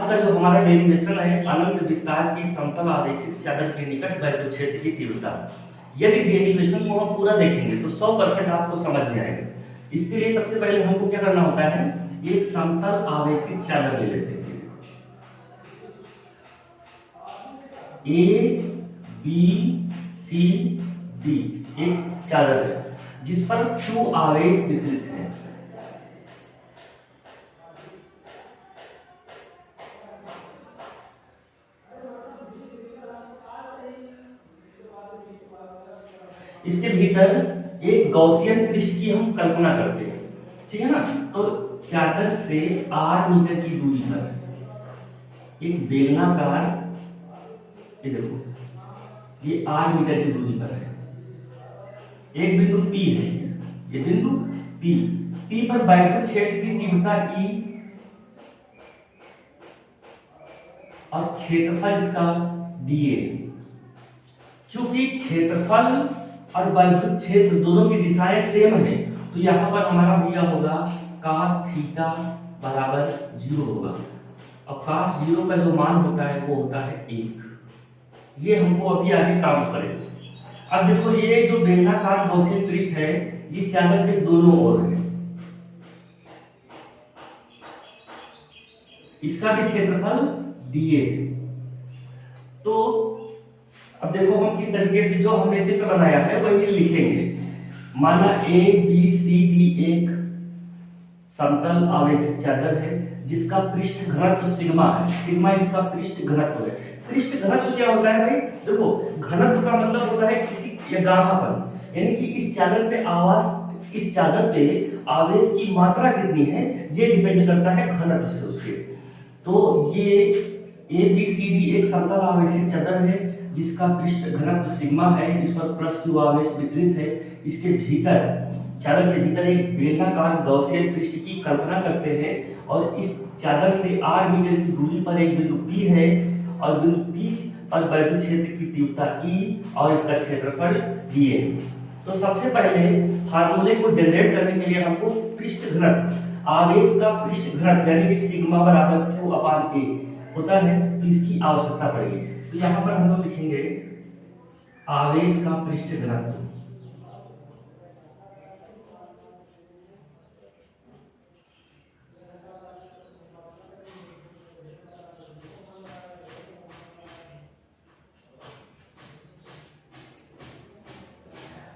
का जो हमारा डेरिवेशन है अनंत विस्तार की समतल आवेशित चादर के निकट वैद्युत क्षेत्र की तीव्रता। यदि डेरिवेशन को हम पूरा देखेंगे तो 100% आपको समझ में आएगा। इसके लिए सबसे पहले हमको क्या करना होता है, एक समतल आवेशित चादर ले लेते हैं। ए बी सी डी एक चादर है जिस पर Q आवेश वितरित है। इसके भीतर एक गॉसियन पृष्ठ की हम कल्पना करते हैं, ठीक है ना। तो चादर से r मीटर की दूरी पर एक बेलनाकार, ये देखो ये r मीटर की दूरी पर है, एक बिंदु P है, ये बिंदु P पर वैद्युत क्षेत्र की तीव्रता E और क्षेत्रफल इसका dA। चूंकि क्षेत्रफल और वैद्युत क्षेत्र दोनों की दिशाएं सेम है तो यहाँ पर हमारा भैया होगा cos थीटा बराबर 0 होगा, और cos 0 का जो मान होता है वो होता है 1। ये हमको अभी आगे काम करेगा। अब देखो ये जो बेलनाकार गॉसियन पृष्ठ है ये चादर के दोनों ओर है, इसका भी क्षेत्रफल dA है। तो अब देखो हम किस तरीके से जो हमने चित्र बनाया है वही लिखेंगे। माना ए बी सी डी एक समतल आवेशित चादर है जिसका पृष्ठ घनत्व सिग्मा है, सिग्मा इसका पृष्ठ घनत्व है। पृष्ठ घनत्व क्या होता है भाई, देखो घनत्व का मतलब होता है किसी गाढ़ापन, यानी कि इस चादर पे आवेश की मात्रा कितनी है ये डिपेंड करता है घनत्व से उसके। तो ये ए बी सी डी एक समतल आवेशित चादर है जिसका पृष्ठ घनत्व सिग्मा है, इस पर प्लस Q आवेश वितरित है। इसके भीतर चादर के भीतर एक बेलनाकार गॉसियन पृष्ठ की कल्पना करते हैं और इस चादर से r मीटर की दूरी पर एक बिंदु P है और बिंदु P पर वैद्युत क्षेत्र की तीव्रता E और इसका क्षेत्रफल d है। तो सबसे पहले फार्मूले को जनरेट करने के लिए हमको पृष्ठ घनत्व, आवेश का पृष्ठ घनत्व यानी कि सिग्मा बराबर Q/A होता है, तो इसकी आवश्यकता पड़ेगी। तो यहाँ पर हम लोग लिखेंगे आवेश का पृष्ठ घनत्व,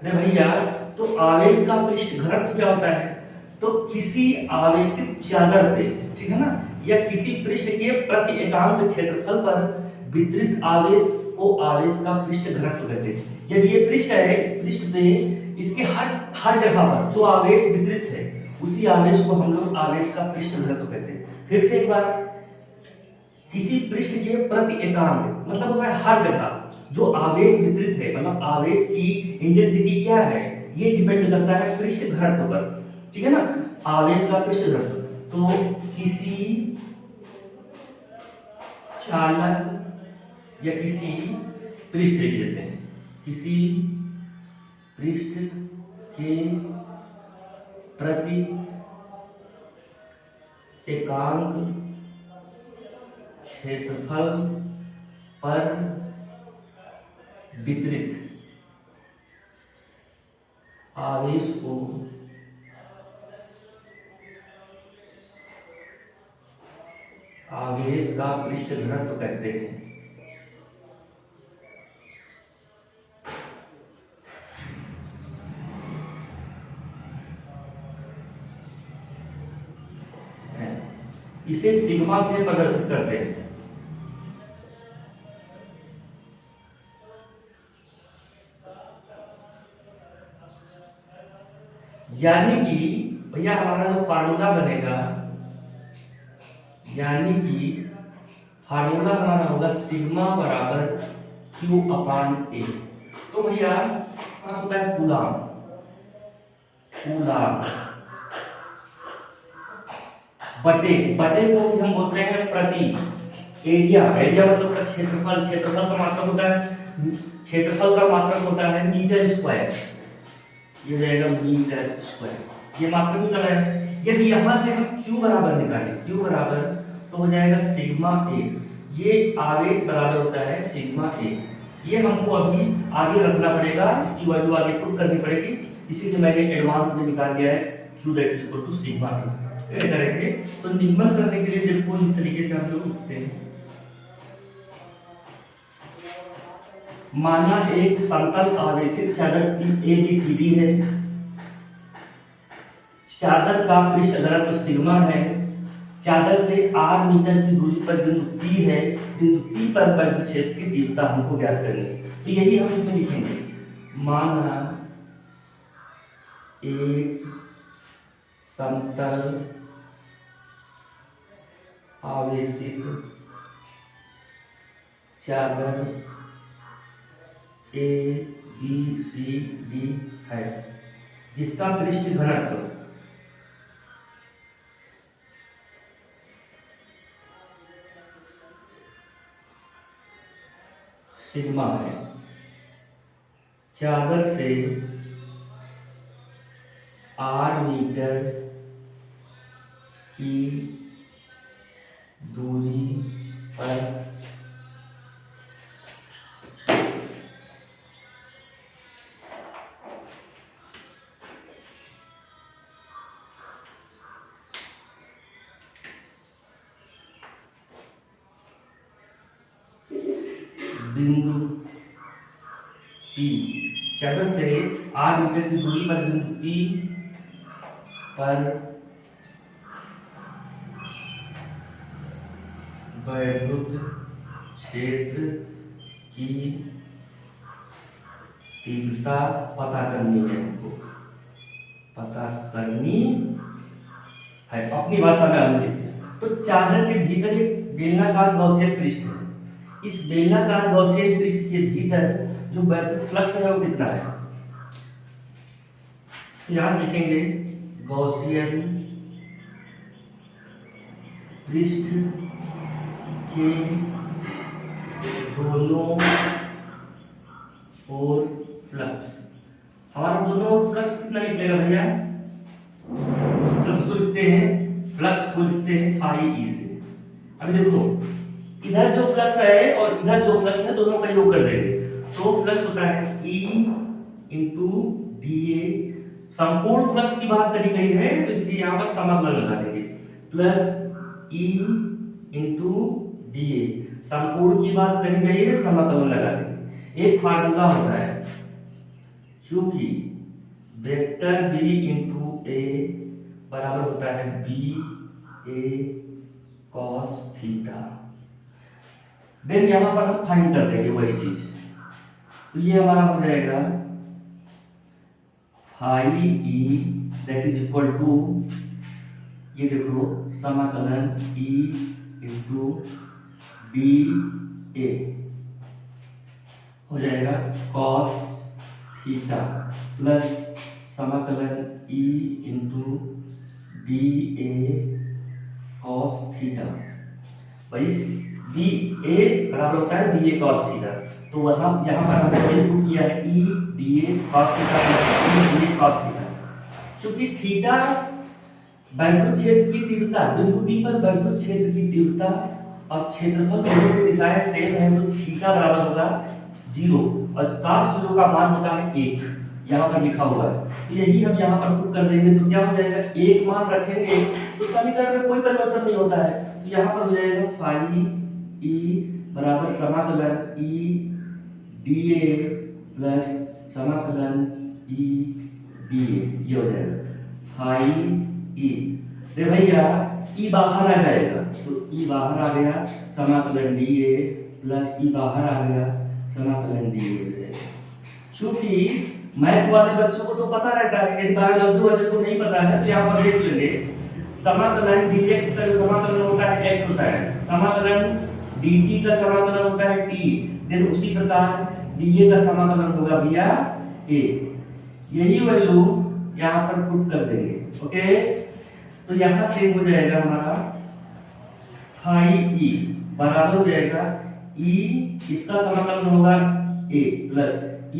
अरे भैया तो आवेश का पृष्ठ घनत्व क्या होता है, तो किसी आवेशित चादर पे, ठीक है ना, या किसी पृष्ठ के प्रति एकांक क्षेत्रफल पर वितरित आवेश को आवेश का पृष्ठ घनत्व कहते हैं। यदि ये पृष्ठ है, इस पृष्ठ पे इसके हर जगह पर जो आवेश वितरित है उसी आवेश को हम लोग आवेश का पृष्ठ घनत्व कहते हैं। फिर से एक बार, किसी पृष्ठ के प्रति एकांक मतलब होता है हर जगह जो आवेश वितरित है, मतलब आवेश की इंटेंसिटी क्या है ये डिपेंड करता है पृष्ठ घनत्व पर, ठीक है ना, आवेश का पृष्ठ घनत्व। तो किसी चालक या किसी पृष्ठ लिख लेते हैं, किसी पृष्ठ के प्रति एकांक क्षेत्रफल पर वितरित आवेश को आवेश का पृष्ठ घनत्व कहते हैं। इसे सिग्मा से प्रदर्शित करते हैं। यानी कि भैया हमारा जो फार्मूला बनेगा, यानी कि फार्मूला हमारा होगा सिग्मा बराबर Q/A। तो भैया हमारा होता है कूलाम, कूलाम बटे को भी हम बोलते हैं प्रति एरिया, एरिया मतलब का क्षेत्रफल, क्षेत्रफल का मात्रक होता है, क्षेत्रफल का मात्रक होता है मीटर स्क्वायर, ये रहेगा मीटर स्क्वायर, ये मात्रक निकल है। यदि यहां से हम Q बराबर निकालें, Q बराबर तो हो जाएगा सिग्मा ए। ये आवेश बराबर होता है सिग्मा ए। ये हमको अभी आगे रखना पड़ेगा, इसकी वैल्यू आगे पुट करनी पड़ेगी, इसीलिए मैंने एडवांस में निकाल दिया है Q that is equal to sigma A. ये करेंगे तो निम्न करने के लिए देखो इस तरीके से हम लोग लिखते हैं। माना एक समतल आवेशित चादर की ABCD है, चादर का पृष्ठ घनत्व सिग्मा है, चादर से r मीटर की दूरी पर बिंदु P है, बिंदु P पर वैद्युत क्षेत्र की तीव्रता हमको ज्ञात करनी है। तो यही हम इसमें लिखेंगे। माना एक समतल आवेशित चादर ABCD है, जिसका पृष्ठ घनत्व सिग्मा है, चादर से r मीटर की दूरी पर बिंदु P, चादर से r मीटर की दूरी पर बिंदु P पर वैद्युत क्षेत्र की तीव्रता पता करनी है, हमको पता करनी है, अपनी भाषा में हम लिखते हैं। तो चादर के भीतर एक बेलनाकार गॉसियन पृष्ठ है, इस बेलनाकार गॉसियन पृष्ठ के भीतर जो वैद्युत फ्लक्स है वो कितना है, यहां से लिखेंगे गॉसियन पृष्ठ के दोनों ओर फ्लक्स, हमारा दोनों ओर फ्लक्स कितना निकलेगा भैया, फ्लक्स को लिखते हैं, फ्लक्स को लिखते हैं फाई ई से। अभी देखो इधर जो फ्लक्स है और इधर जो फ्लक्स है दोनों का योग कर देंगे, तो फ्लक्स होता है E इंटू DA। संपूर्ण फ्लक्स की बात करी गई है तो इसलिए यहाँ पर समाकलन लगा देंगे, प्लस E इंटू DA। संपूर्ण की बात करी गई है, समाकलन लगा देंगे। एक फार्मूला होता है, चूंकि वेक्टर B इंटू A बराबर होता है BA cos थीटा, देन यहां पर हम फाइंड कर देंगे वही चीज। तो ये हमारा हो जाएगा phi E that is equal to, ये देखो समाकलन E इंटू DA हो जाएगा cos थीटा प्लस समाकलन E into DA cos theta. भाई DA बराबर होता है DA cos थीटा, तो वहां यहाँ पर हमने इनपुट किया है E DA cos theta plus DA cos theta. चूंकि थीटा वैद्युत क्षेत्र की तीव्रता, बिंदु P पर वैद्युत क्षेत्र की तीव्रता और क्षेत्रफल दोनों की दिशाएं सेम है, तो थीटा बराबर होगा 0 और cos 0 का मान होता है 1, यहाँ पर लिखा हुआ है। तो यही हम यहाँ पर पुट कर देंगे, तो क्या हो जाएगा, 1 मान रखेंगे तो समीकरण में कोई परिवर्तन नहीं होता है, तो यहाँ पर हो जाएगा फाई ई बराबर समाकलन E DA प्लस समाकलन E DA, ये हो जाएगा फाई ई। दे भैया E बाहर आ जाएगा, तो E बाहर आ गया, समाकलन DA प्लस E बाहर आ गया, समाकलन DA हो जाएगा। चूंकि मैथ वाले बच्चों को तो पता रहता है, यदि बायोलॉजी वाले को नहीं पता है तो यहाँ पर देख लेंगे, समाकलन dx का जो समाकलन होता है x होता है, समाकलन dt का समाकलन होता है t, देन उसी प्रकार dA का समाकलन होगा भैया a। यही वैल्यू यहाँ पर पुट कर देंगे, ओके। तो यहाँ से हो जाएगा हमारा फाई ई बराबर हो जाएगा E, इसका समाकलन होगा a प्लस E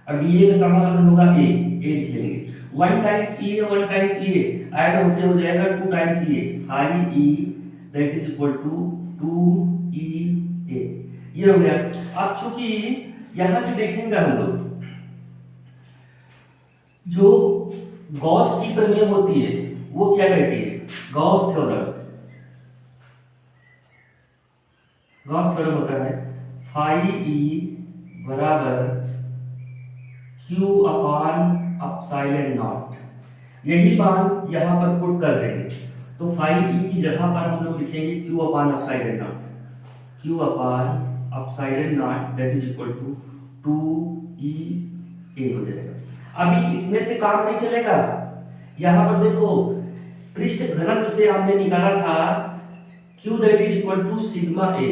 और DA का समाकलन होगा a लिख लेंगे। 1 टाइम्स E है, 1 टाइम्स E ऐड होते हो जाएगा 2 times E, phi E that is equal to 2EA। ये हो गया। अब चूंकि यहां से देखेंगे हम लोग, जो गॉस की प्रमेय होती है वो क्या कहती है, गॉस थ्योरम। गॉस थ्योरम होता है फाई ई बराबर Q अपान एप्सिलॉन नॉट। यही मान यहां पर पुट कर देंगे, तो फाई ई की जगह पर हम लोग लिखेंगे Q upon epsilon naught, Q upon epsilon naught that is equal to 2EA हो जाएगा। अभी इतने से काम नहीं चलेगा, यहां पर देखो पृष्ठ घनत्व से हमने निकाला था Q that is equal to sigma A,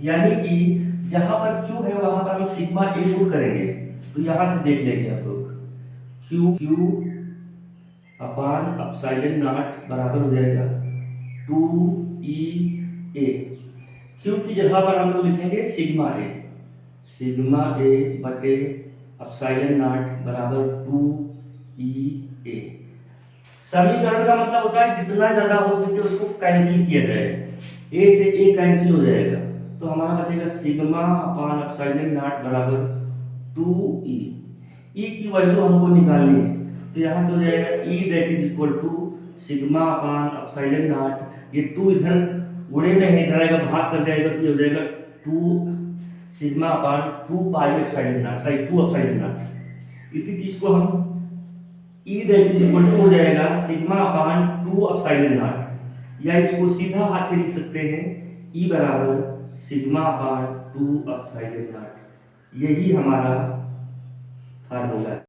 यानी कि जहां पर Q है वहां पर हम सिग्मा A पुट करेंगे। तो यहां से देख लेंगे आप लोग, Q अपान एप्सिलॉन नॉट बराबर हो जाएगा 2EA। Q की जगह पर हम लोग लिखेंगे सिग्मा A बटे एप्सिलॉन नॉट बराबर 2EA। समीकरण का मतलब होता है जितना ज्यादा हो सके उसको कैंसिल किया जाए, A से A कैंसिल हो जाएगा, तो हमारा बचेगा सिग्मा अपान एप्सिलॉन नॉट बराबर 2E। E की वैल्यू हमको निकालनी है, तो यहाँ से हो जाएगा E that is equal to sigma upon epsilon naught, ये 2 इधर गुणे में है, इधर आएगा भाग कर जाएगा, तो ये हो जाएगा 2 sigma upon 2 pi epsilon naught, sorry 2 epsilon naught. इसी चीज को हम E that is equal to हो जाएगा सिग्मा अपान 2 एप्सिलॉन नॉट, या इसको सीधा हाथ लिख सकते हैं E बराबर सिग्मा अपान 2 एप्सिलॉन नॉट। यही हमारा फार्मूला है।